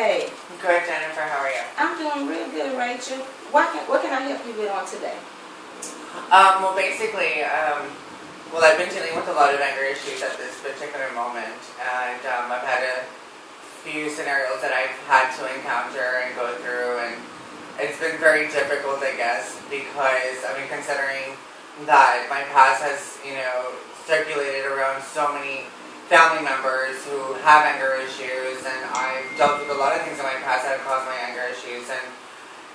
Hey. Good, Jennifer. How are you? I'm doing real good, Rachel. What can I help you with on today? Well, basically, I've been dealing with a lot of anger issues at this particular moment, and I've had a few scenarios that I've had to encounter and go through, and it's been very difficult, I guess, because, considering that my past has, circulated around so many family members who have anger issues, and I've dealt with a lot of things in my past that have caused my anger issues, and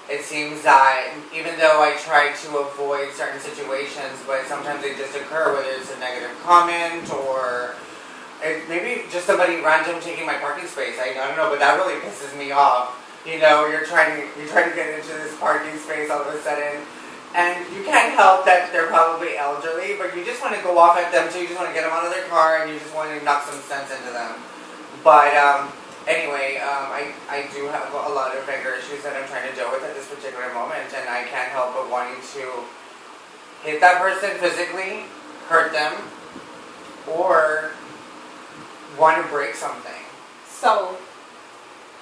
it seems that even though I try to avoid certain situations, but sometimes they just occur, whether it's a negative comment or maybe just somebody random taking my parking space. I don't know, but that really pisses me off. You're trying to get into this parking space all of a sudden, and you can't help that they're probably elderly, but you just want to go off at them too. You just want to get them out of their car, and you just want to knock some sense into them. But anyway, I do have a lot of anger issues that I'm trying to deal with at this particular moment, and I can't help but wanting to hit that person physically, hurt them, or want to break something. So,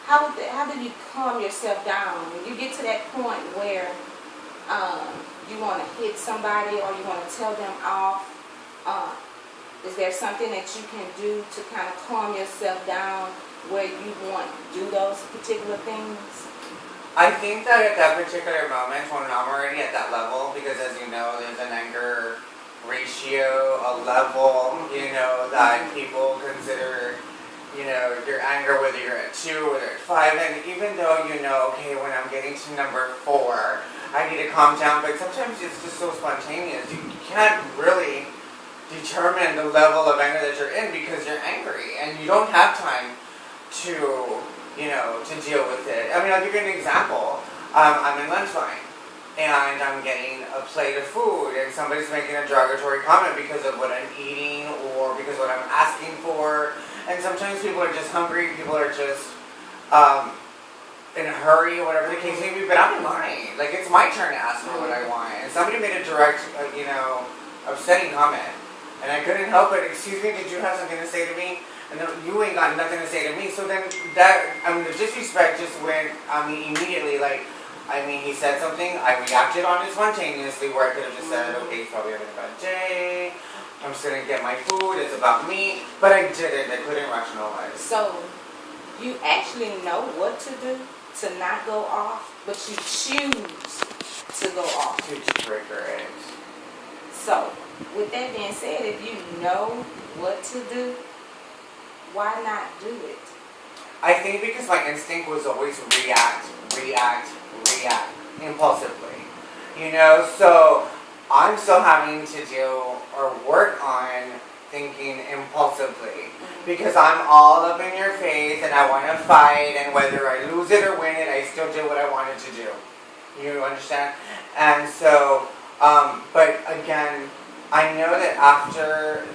how do you calm yourself down when you get to that point where you want to hit somebody or you want to tell them off? Is there something that you can do to kind of calm yourself down where you want to do those particular things? I think that at that particular moment, when I'm already at that level, because as you know, there's an anger ratio, a level, that people consider, your anger, whether you're at 2, whether at 5, and even though okay, when I'm getting to number 4, I need to calm down, but sometimes it's just so spontaneous. You can't really determine the level of anger that you're in because you're angry, and you don't have time to deal with it. I'll give you an example. I'm in lunch line, and I'm getting a plate of food, and somebody's making a derogatory comment because of what I'm eating or because of what I'm asking for. And sometimes people are just hungry, people are just in a hurry or whatever the case may be, but I'm in line. Like, it's my turn to ask for what I want. And somebody made a direct, upsetting comment. And I couldn't help it. Excuse me, did you have something to say to me? And then, you ain't got nothing to say to me. So then the disrespect just went, immediately. He said something, I reacted on it spontaneously, where I could have just said, okay, he's probably having a bad day, I'm just going to get my food, it's about me. But I didn't. I couldn't rationalize. So, you actually know what to do to not go off, but you choose to go off. To trigger it. So, with that being said, if you know what to do, why not do it? I think because my instinct was always react impulsively. So I'm still having to deal or work on thinking impulsively because I'm all up in your face and I want to fight, and whether I lose it or win it, I still did what I wanted to do. You understand? And so, but again, I know that after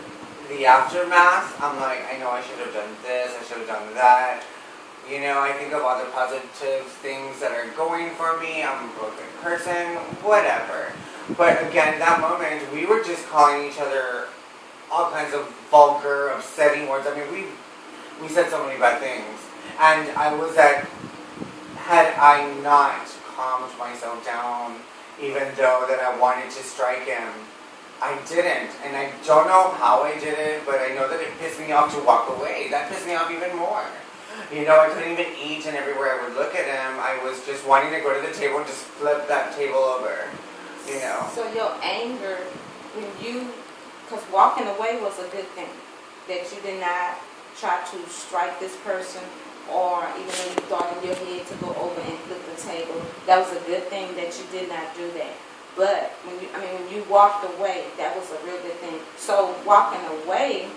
the aftermath, I'm like, I know I should have done this, I should have done that. I think of all the positive things that are going for me. I'm a broken person, whatever. But again, that moment, we were just calling each other all kinds of vulgar, upsetting words. We said so many bad things. And had I not calmed myself down, even though that I wanted to strike him, I didn't. And I don't know how I did it, but I know that it pissed me off to walk away. That pissed me off even more. I couldn't even eat, and everywhere I would look at him, I was just wanting to go to the table and just flip that table over, So your anger, because walking away was a good thing, that you did not try to strike this person, or even though you thought in your head to go over and flip the table, that was a good thing that you did not do that. But when you walked away, that was a real good thing. So walking away,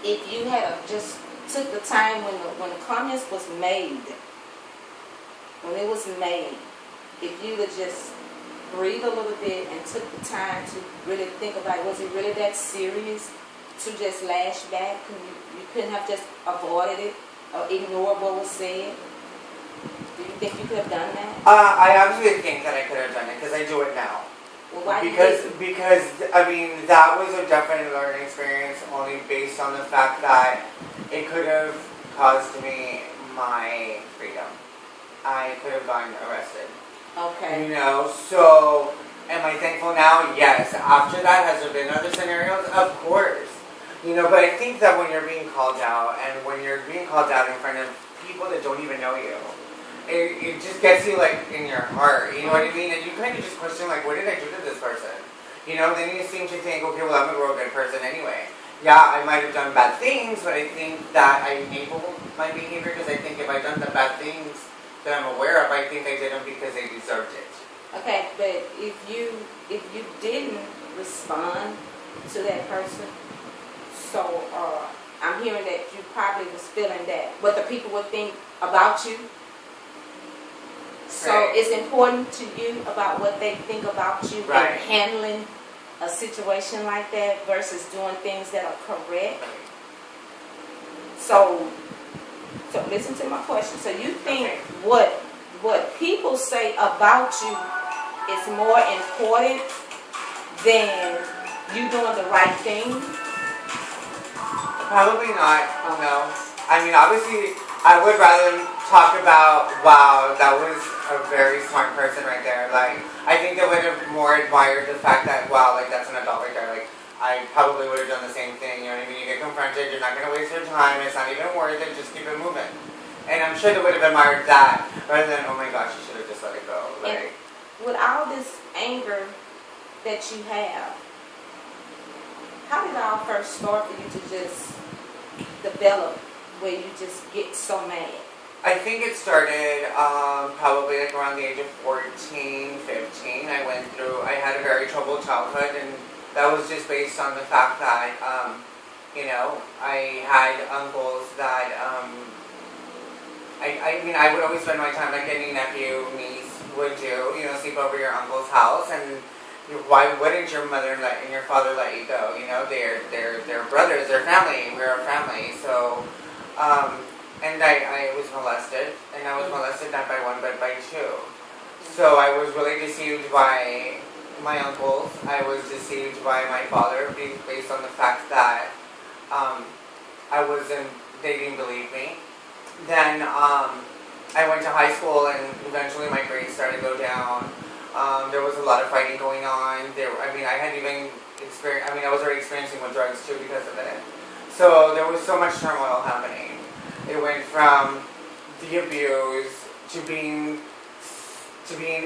if you had just took the time when the comments was made, if you would just breathe a little bit and took the time to really think about it, was it really that serious to just lash back? You couldn't have just avoided it or ignored what was said? Do you think you could have done that? I absolutely think that I could have done it because I do it now. Well, why because that was a definite learning experience only based on the fact that it could have caused me my freedom. I could have gotten arrested. Okay. You know, so am I thankful now? Yes. After that, has there been other scenarios? Of course. You know, but I think that when you're being called out, and when you're being called out in front of people that don't even know you, it just gets you, like, in your heart, you know what I mean? And you kind of just question, like, what did I do to this person? You know, then you seem to think, okay, well, I'm a real good person anyway. Yeah, I might have done bad things, but I think that I enabled my behavior, because I think if I'd done the bad things that I'm aware of, I think I did them because they deserved it. Okay, but if you didn't respond to that person, so I'm hearing that you probably was feeling that what the people would think about you. So Right. it's important to you about what they think about you Right. and handling a situation like that versus doing things that are correct. So listen to my question. So you think Okay. what people say about you is more important than you doing the right thing? Probably not, no. I mean, obviously, I would rather talk about, wow, that was a very smart person right there. Like, I think they would have more admired the fact that, wow, like, that's an adult right there. Like, I probably would have done the same thing, you know what I mean? You get confronted, you're not going to waste your time, it's not even worth it, just keep it moving. And I'm sure they would have admired that, rather than, oh my gosh, you should have just let it go. Like, with all this anger that you have, how did it all first start for you to just develop where you just get so mad? I think it started probably like around the age of 14, 15. I had a very troubled childhood, and that was just based on the fact that, you know, I had uncles that, I mean, I would always spend my time like any nephew, niece would do, you know, sleep over your uncle's house, and why wouldn't your mother and your father let you go? You know, they're brothers, they're family, we're a family, so, and I was molested, and I was molested not by one, but by two. So I was really deceived by my uncles. I was deceived by my father based on the fact that they didn't believe me. Then I went to high school, and eventually my grades started to go down. There was a lot of fighting going on. I was already experiencing with drugs too because of it. So there was so much turmoil happening. It went from the abuse to being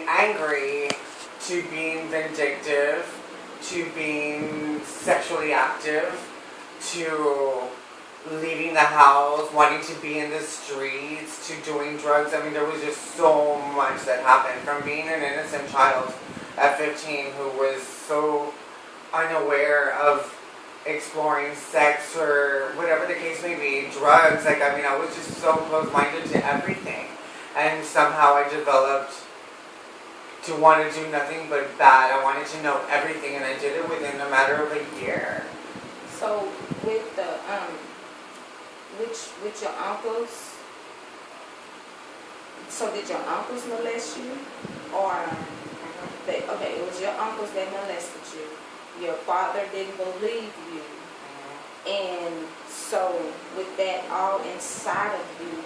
angry, to being vindictive, to being sexually active, to leaving the house, wanting to be in the streets, to doing drugs. I mean, there was just so much that happened. From being an innocent child at 15 who was so unaware of exploring sex or whatever the case may be, drugs, like, I mean, I was just so close-minded to everything. And somehow I developed to want to do nothing but bad. I wanted to know everything, and I did it within a matter of a year. So with the with your uncles, so did your uncles molest you, or okay, it was your uncles that molested you. Your father didn't believe you, and so with that all inside of you,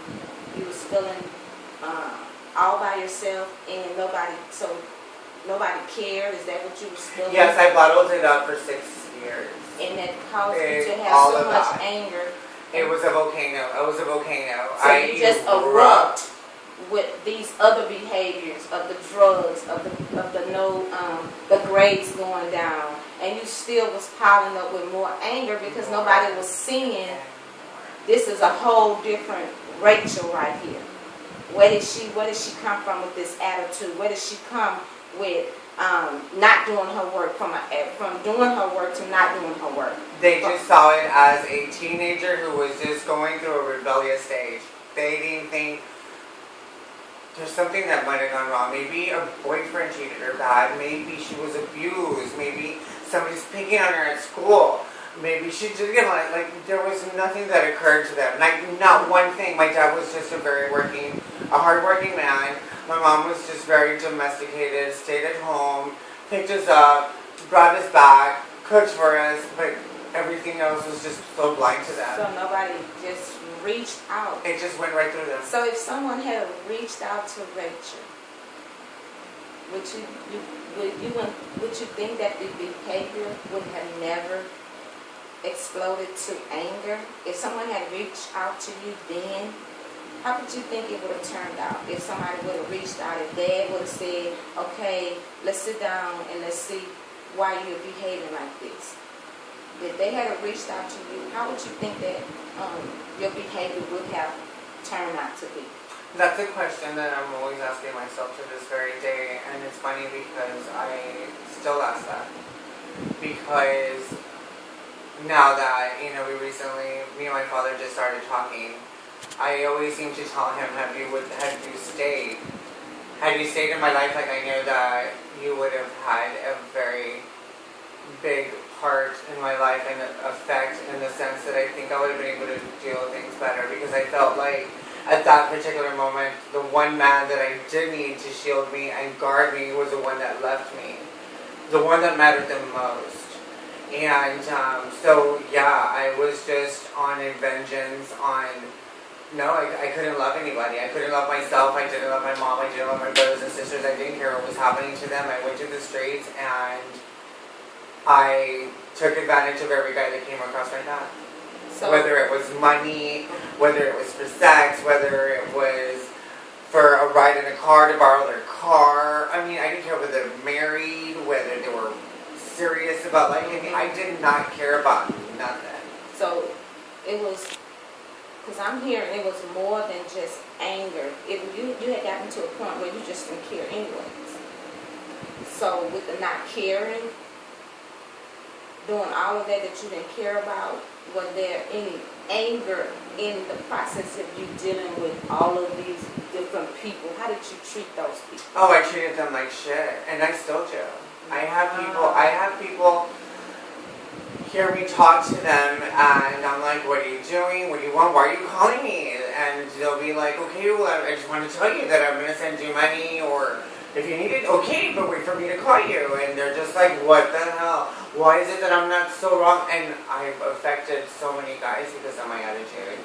you was feeling all by yourself, and nobody cared. Is that what you was feeling? Yes, I bottled it up for 6 years. And that caused you to have so much anger. It was a volcano. So you just erupt with these other behaviors of the drugs, of the grades going down, and you still was piling up with more anger because nobody was seeing this is a whole different Rachel right here. Where did she come from with this attitude? Where did she come with not doing her work, from doing her work to not doing her work? They just saw it as a teenager who was just going through a rebellious stage. They didn't think there's something that might have gone wrong. Maybe a boyfriend treated her bad. Maybe she was abused. Maybe somebody's picking on her at school. Maybe she did get like there was nothing that occurred to them. Not one thing. My dad was just a hardworking man. My mom was just very domesticated, stayed at home, picked us up, brought us back, cooked for us, but everything else was just so blind to them. So nobody just reached out. It just went right through them. So if someone had reached out to Rachel, would you think that the behavior would have never exploded to anger? If someone had reached out to you then, how would you think it would have turned out? If somebody would have reached out, if Dad would have said, okay, let's sit down and let's see why you're behaving like this. If they had reached out to you, how would you think that your behavior would have turned out to be? That's a question that I'm always asking myself to this very day, and it's funny because I still ask that. Because now that, me and my father just started talking, I always seem to tell him, had you stayed in my life, like I know that you would have had a very big part in my life and effect in the sense that I think I would have been able to deal with things better, because I felt like at that particular moment, the one man that I did need to shield me and guard me was the one that left me, the one that mattered the most. And I was just on a vengeance on, I couldn't love anybody. I couldn't love myself. I didn't love my mom. I didn't love my brothers and sisters. I didn't care what was happening to them. I went to the streets and I took advantage of every guy that came across my path. So, whether it was money, whether it was for sex, whether it was for a ride in a car, to borrow their car. I didn't care whether they're married, whether they were serious about liking me. I did not care about nothing. So it was, because I'm hearing it was more than just anger. You had gotten to a point where you just didn't care anyways. So with the not caring, doing all of that you didn't care about, was there any anger in the process of you dealing with all of these different people? How did you treat those people? Oh, I treated them like shit, and I still do. I have people hear me talk to them, and I'm like, what are you doing? What do you want? Why are you calling me? And they'll be like, okay, well, I just want to tell you that I'm going to send you money, or if you need it, okay, but wait for me to call you. And they're just like, what the hell? Why is it that I'm not so wrong? And I've affected so many guys because of my attitude.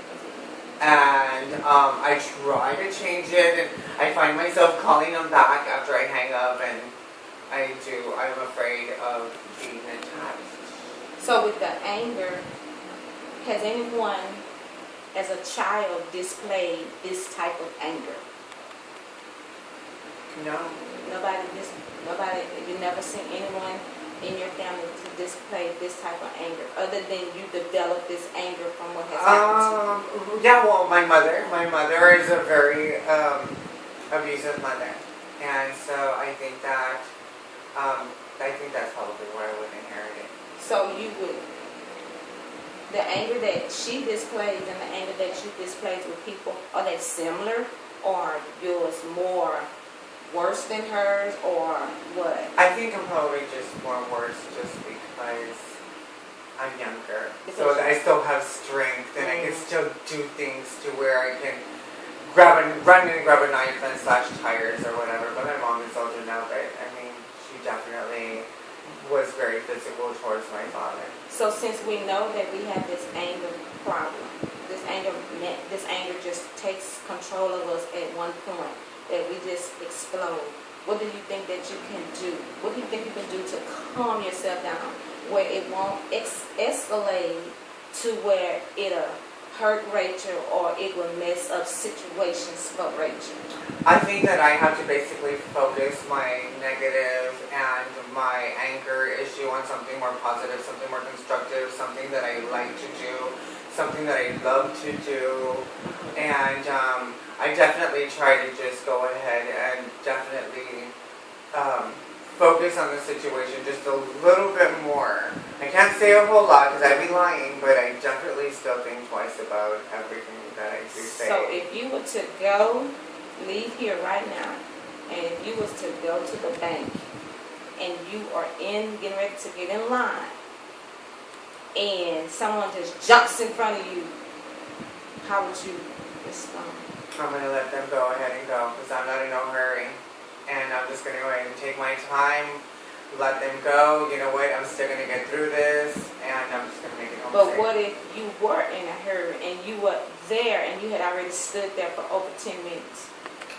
And I try to change it, and I find myself calling them back after I hang up, and I'm afraid of being attacked. So with the anger, has anyone as a child displayed this type of anger? No. Nobody, you never seen anyone in your family to display this type of anger, other than you develop this anger from what has happened to you? Yeah, well, my mother is a very abusive mother, and so I think that's probably where I would inherit it. So the anger that she displays and the anger that you displays with people, are they similar, or yours more worse than hers, or what? I think I'm probably just more worse just because I'm younger. So I still have strength, and I can still do things to where I can run in and grab a knife and slash tires or whatever. But my mom is older now, but she definitely was very physical towards my father. So since we know that we have this anger problem, this anger just takes control of us at one point, that we just explode. What do you think that you can do? What do you think you can do to calm yourself down where it won't escalate to where it'll hurt Rachel, or it will mess up situations for Rachel? I think that I have to basically focus my negative and my anger issue on something more positive, something more constructive, something that I like to do, something that I love to do, and I definitely try to just go ahead and definitely focus on the situation just a little bit more. I can't say a whole lot because I'd be lying, but I definitely still think twice about everything that I do say. So if you were to leave here right now, and if you was to go to the bank, and you are getting ready to get in line, and someone just jumps in front of you, how would you respond? I'm going to let them go ahead and go, because I'm not in no hurry. And I'm just going to go ahead and take my time, let them go. You know what? I'm still going to get through this. and I'm just gonna make it home But safe. what if you were in a hurry and you were there and you had already stood there for over 10 minutes?